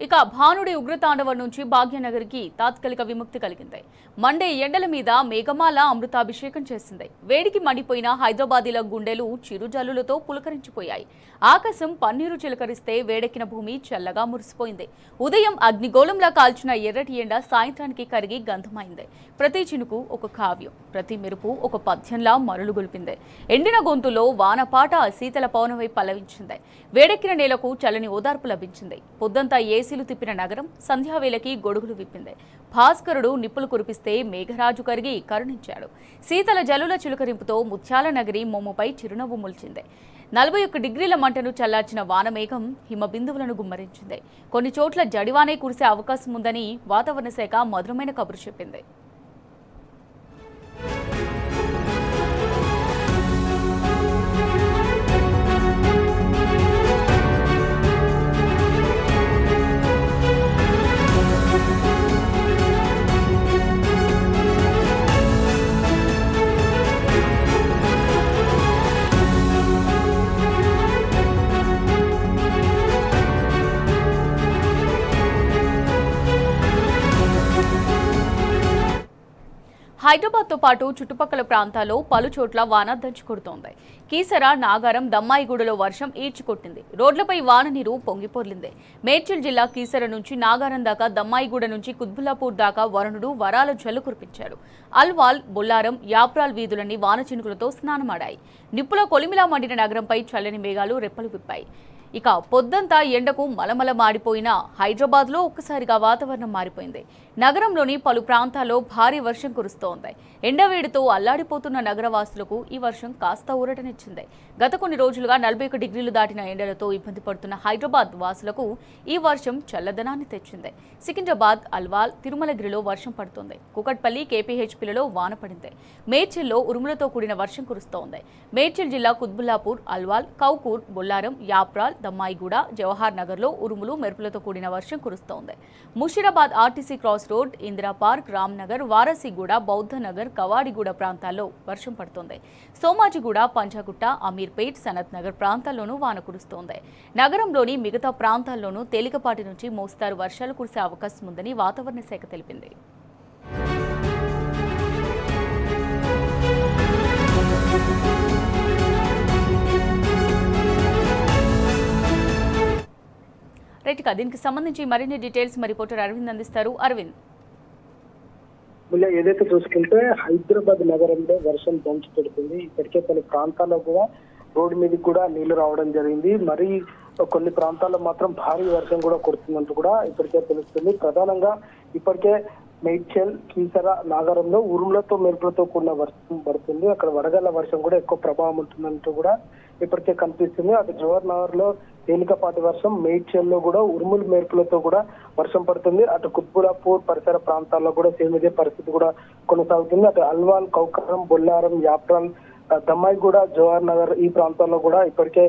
ఇక భానుడి ఉగ్రతాండవం నుంచి భాగ్యనగర్కి తాత్కాలిక విముక్తి కలిగింది. మండే ఎండల మీద మేఘమాల అమృతాభిషేకం చేసింది. వేడికి మండిపోయిన హైదరాబాదీల గుండెలు చిరుజల్లులతో పులకరించిపోయాయి. ఆకాశం పన్నీరు చిలకరిస్తే వేడెక్కిన భూమి చల్లగా మురిసిపోయింది. ఉదయం అగ్నిగోళంలా కాల్చిన ఎర్రటి ఎండ సాయంత్రానికి కరిగి గంధమైంది. ప్రతి చినుకు ఒక కావ్యం, ప్రతి మెరుపు ఒక పద్యంలా మరులు గొలిపింది. ఎండిన గొంతులో వానపాట శీతల పౌనమై పల్లవించింది. వేడెక్కిన నేలకు చల్లని ఓదార్పు లభించింది. పొద్దంతా ఏసీలు తిప్పిన నగరం సంధ్యావేళకి గొడుగులు విప్పింది. భాస్కరుడు నిప్పులు కురిపిస్తే మేఘరాజు కరిగి కరుణించాడు. శీతల జలుల చిలుకరింపుతో ముత్యాల నగరి మొమ్ముపై చిరునవ్వు ముల్చింది. 41 డిగ్రీల మంటను చల్లార్చిన వానమేఘం హిమ బిందువులను గుమ్మరించింది. కొన్ని చోట్ల జడివానే కురిసే అవకాశం ఉందని వాతావరణ శాఖ మధురమైన కబురు చెప్పింది. హైదరాబాద్తో పాటు చుట్టుపక్కల ప్రాంతాల్లో పలు చోట్ల వాన దంచుకొడుతోంది. కీసర, నాగారం, దమ్మాయిగూడలో వర్షం ఈడ్చుకొట్టింది. రోడ్లపై వాన నీరు పొంగిపొర్లింది. మేడ్చల్ జిల్లా కీసర నుంచి నాగారం దాకా, దమ్మాయిగూడ నుంచి కుత్బుల్లాపూర్ దాకా వరుణుడు వరాల జల్లు కురిపించాడు. అల్వాల్, బొల్లారం, యాప్రాల్ వీధులన్నీ వాన చినుకులతో స్నానమాడాయి. నిప్పుల కొలిమిలా మండిన నగరంపై చల్లని మేఘాలు రెప్పలు విప్పాయి. ఇక పొద్దంతా ఎండకు మలమల మాడిపోయిన హైదరాబాద్లో ఒక్కసారిగా వాతావరణం మారిపోయింది. నగరంలోని పలు ప్రాంతాల్లో భారీ వర్షం కురుస్తోంది. ఎండవేడితో అల్లాడిపోతున్న నగరవాసులకు ఈ వర్షం కాస్త ఊరటనిచ్చింది. గత కొన్ని రోజులుగా 41 డిగ్రీలు దాటిన ఎండలతో ఇబ్బంది పడుతున్న హైదరాబాద్ వాసులకు ఈ వర్షం చల్లదనాన్ని తెచ్చింది. సికింద్రాబాద్, అల్వాల్, తిరుమలగిరిలో వర్షం పడుతోంది. కుకట్పల్లి, కేపీహెచ్పీలలో వాన పడింది. మేడ్చల్లో ఉరుములతో కూడిన వర్షం కురుస్తోంది. మేడ్చల్ జిల్లా కుత్బుల్లాపూర్, అల్వాల్, కౌకూర్, బొల్లారం, యాప్రాల్, దమ్మాయిగూడ, జవహర్ నగర్లో ఉరుములు మెరుపులతో కూడిన వర్షం కురుస్తోంది. Musheerabad RTC cross road, Indira park, Ramnagar, Warasiguda, Bouddhanagar, Kavadiguda ప్రాంతాల్లో వర్షం పడుతోంది. సోమాజిగూడ, పంజాగుట్ట, అమీర్పేట్, సనత్ నగర్ ప్రాంతాల్లోనూ వాన కురుస్తోంది. నగరంలోని మిగతా ప్రాంతాల్లోనూ తేలికపాటి నుంచి మోస్తారు వర్షాలు కురిసే అవకాశం ఉందని వాతావరణ శాఖ తెలిపింది. దీనికి సంబంధించి మరిన్ని డీటెయిల్స్ మా రిపోర్టర్ అరవింద్ అందిస్తారు. అరవింద్, ఏదైతే చూసుకుంటే హైదరాబాద్ నగరంలో వర్షం దంచి పెడుతుంది. ఇప్పటికే కొన్ని ప్రాంతాల్లో కూడా రోడ్డు మీదకి కూడా నీళ్లు రావడం జరిగింది. మరి కొన్ని ప్రాంతాల్లో మాత్రం భారీ వర్షం కూడా కురుతుందంటూ కూడా ఇప్పటికే తెలుస్తుంది. ప్రధానంగా ఇప్పటికే మేడ్చల్, కీసర, నాగారంలో ఉరుములతో మెరుపులతో కూడిన వర్షం పడుతుంది. అక్కడ వడగళ్ల వర్షం కూడా ఎక్కువ ప్రభావం ఉంటుందంటూ కూడా ఇప్పటికే కనిపిస్తుంది. అటు జవహర్ నగర్ లో తేలికపాటి వర్షం, మేడ్చల్ లో కూడా ఉరుములు మెరుపులతో కూడా వర్షం పడుతుంది. అటు కుత్బుల్లాపూర్ పరిసర ప్రాంతాల్లో కూడా సేమ్ ఇదే పరిస్థితి కూడా కొనసాగుతుంది. అటు అల్వాల్, కౌకరం, బొల్లారం, యాప్రాల్, దమ్మాయిగూడ, జవహర్ నగర్ ఈ ప్రాంతాల్లో కూడా ఇప్పటికే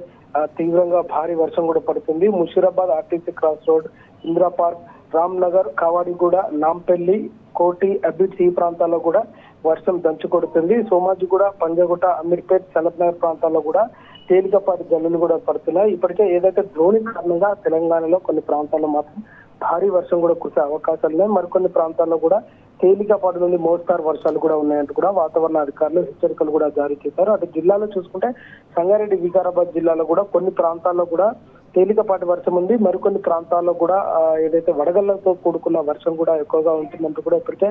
తీవ్రంగా భారీ వర్షం కూడా పడుతుంది. Musheerabad RTC cross road, Indira park, Ramnagar, Kavadiguda, Nampally, కోటి, అబిడ్స్ ఈ ప్రాంతాల్లో కూడా వర్షం దంచుకొడుతుంది. సోమాజిగూడ, పంజాగుట్ట, అమీర్పేట్, సనత్ నగర్ ప్రాంతాల్లో కూడా తేలికపాటి జల్లులు కూడా పడుతున్నాయి. ఇప్పటికే ఏదైతే ద్రోణి కారణంగా తెలంగాణలో కొన్ని ప్రాంతాల్లో మాత్రం భారీ వర్షం కూడా కురిసే అవకాశాలు ఉన్నాయి. మరికొన్ని ప్రాంతాల్లో కూడా తేలికపాటి నుండి మోస్తారు వర్షాలు కూడా ఉన్నాయంటూ కూడా వాతావరణ అధికారులు హెచ్చరికలు కూడా జారీ చేశారు. అటు జిల్లాలో చూసుకుంటే సంగారెడ్డి, వికారాబాద్ జిల్లాలో కూడా కొన్ని ప్రాంతాల్లో కూడా తేలికపాటి వర్షం ఉంది. మరికొన్ని ప్రాంతాల్లో కూడా ఏదైతే వడగళ్లతో కూడుకున్న వర్షం కూడా ఎక్కువగా ఉంటుందంటూ కూడా ఇప్పటికే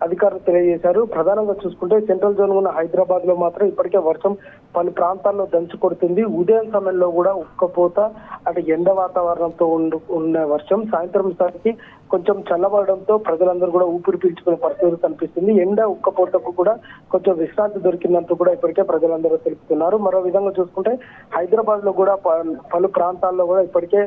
అధికారులు తెలియజేశారు. ప్రధానంగా చూసుకుంటే సెంట్రల్ జోన్ ఉన్న హైదరాబాద్ లో మాత్రం ఇప్పటికే వర్షం పలు ప్రాంతాల్లో దంచి కొడుతుంది. ఉదయం సమయంలో కూడా ఉక్కపోత, అటు ఎండ వాతావరణంతో ఉన్న వర్షం సాయంత్రం సారికి కొంచెం చల్లబడడంతో ప్రజలందరూ కూడా ఊపిరి పీల్చుకునే పరిస్థితి కనిపిస్తుంది. ఎండ ఉక్కపోతకు కూడా కొంచెం విశ్రాంతి దొరికిందంటూ కూడా ఇప్పటికే ప్రజలందరూ తెలుపుతున్నారు. మరో విధంగా చూసుకుంటే హైదరాబాద్ లో కూడా పలు ప్రాంతాల్లో కూడా ఇప్పటికే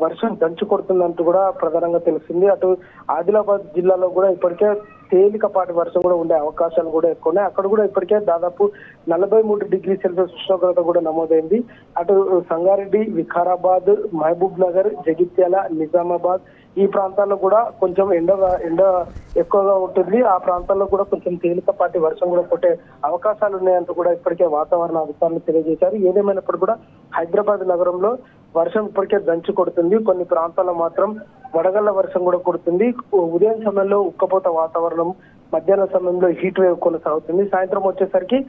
వర్షం దంచి కొడుతుందంటూ కూడా ప్రధానంగా తెలిసింది. అటు ఆదిలాబాద్ జిల్లాలో కూడా ఇప్పటికే తేలికపాటి వర్షం కూడా ఉండే అవకాశాలు కూడా ఎక్కువ ఉన్నాయి. అక్కడ కూడా ఇప్పటికే దాదాపు 43 డిగ్రీ సెల్సియస్ ఉష్ణోగ్రత కూడా నమోదైంది. అటు సంగారెడ్డి, వికారాబాద్, మహబూబ్ నగర్, జగిత్యాల, నిజామాబాద్ ఈ ప్రాంతాల్లో కూడా కొంచెం ఎండ ఎక్కువగా ఉంటుంది. ఆ ప్రాంతాల్లో కూడా కొంచెం తేలికపాటి వర్షం కూడా కొట్టే అవకాశాలు ఉన్నాయంటూ కూడా ఇప్పటికే వాతావరణ అధికారులు తెలియజేశారు. ఏదేమైనప్పుడు కూడా హైదరాబాద్ నగరంలో వర్షం ఇప్పటికే దంచి కొడుతుంది. కొన్ని ప్రాంతాల్లో మాత్రం వడగళ్ల వర్షం కూడా కురుతుంది. ఉదయం సమయంలో ఉక్కపోత వాతావరణం, మధ్యాహ్నం సమయంలో హీట్ వేవ్ కొనసాగుతుంది. సాయంత్రం వచ్చేసరికి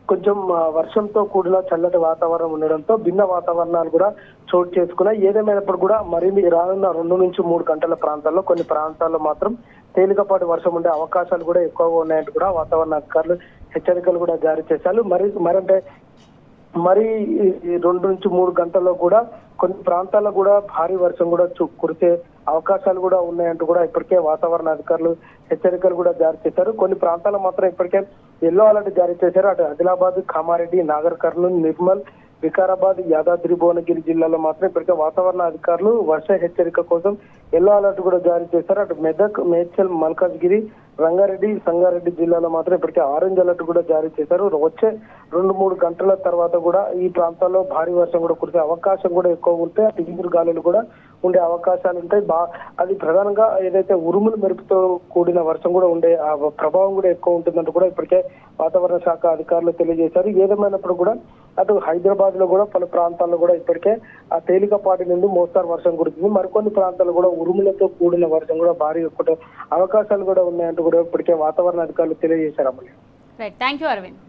కొంచెం వర్షంతో కూడిన చల్లటి వాతావరణం ఉండడంతో భిన్న వాతావరణాలు కూడా చోటు చేసుకున్నాయి. ఏదేమైనప్పుడు కూడా మరిన్ని రానున్న 2 నుంచి 3 గంటల ప్రాంతాల్లో కొన్ని ప్రాంతాల్లో మాత్రం తేలికపాటి వర్షం ఉండే అవకాశాలు కూడా ఎక్కువగా ఉన్నాయంటూ కూడా వాతావరణ అధికారులు హెచ్చరికలు కూడా జారీ చేశారు. మరి 2 నుంచి 3 గంటల్లో కూడా కొన్ని ప్రాంతాల్లో కూడా భారీ వర్షం కూడా కురిసే అవకాశాలు కూడా ఉన్నాయంటూ కూడా ఇప్పటికే వాతావరణ అధికారులు హెచ్చరికలు కూడా జారీ చేశారు. కొన్ని ప్రాంతాల్లో మాత్రం ఇప్పటికే ఎల్లో అలర్ట్ జారీ చేశారు. అటు ఆదిలాబాద్, కామారెడ్డి, నాగర్ కర్నూలు, నిర్మల్, వికారాబాద్, యాదాద్రి భువనగిరి జిల్లాలో మాత్రం ఇప్పటికే వాతావరణ అధికారులు వర్ష హెచ్చరిక కోసం ఎల్లో అలర్ట్ కూడా జారీ చేశారు. అటు మెదక్, మేడ్చల్, మల్కాజ్గిరి, రంగారెడ్డి, సంగారెడ్డి జిల్లాలో మాత్రం ఇప్పటికే ఆరెంజ్ అలర్ట్ కూడా జారీ చేశారు. వచ్చే 2-3 గంటల తర్వాత కూడా ఈ ప్రాంతాల్లో భారీ వర్షం కూడా కురిసే అవకాశం కూడా ఎక్కువ ఉంటే అటు ఈదురు గాలులు కూడా ఉండే అవకాశాలు ఉంటాయి. అది ప్రధానంగా ఏదైతే ఉరుములు మెరుపుతో కూడిన వర్షం కూడా ఉండే ఆ ప్రభావం కూడా ఎక్కువ ఉంటుందంటూ కూడా ఇప్పటికే వాతావరణ శాఖ అధికారులు తెలియజేశారు. ఏదేమైనప్పుడు కూడా అటు హైదరాబాద్ లో కూడా పలు ప్రాంతాల్లో కూడా ఇప్పటికే ఆ తేలికపాటి నుండి మోస్తారు వర్షం కురుతుంది. మరికొన్ని ప్రాంతాల్లో కూడా ఉరుములతో కూడిన వర్షం కూడా భారీ అవకాశాలు కూడా ఉన్నాయంటూ కూడా ఇప్పటికే వాతావరణ అధికారులు తెలియజేశారు. Right, thank you Arvind.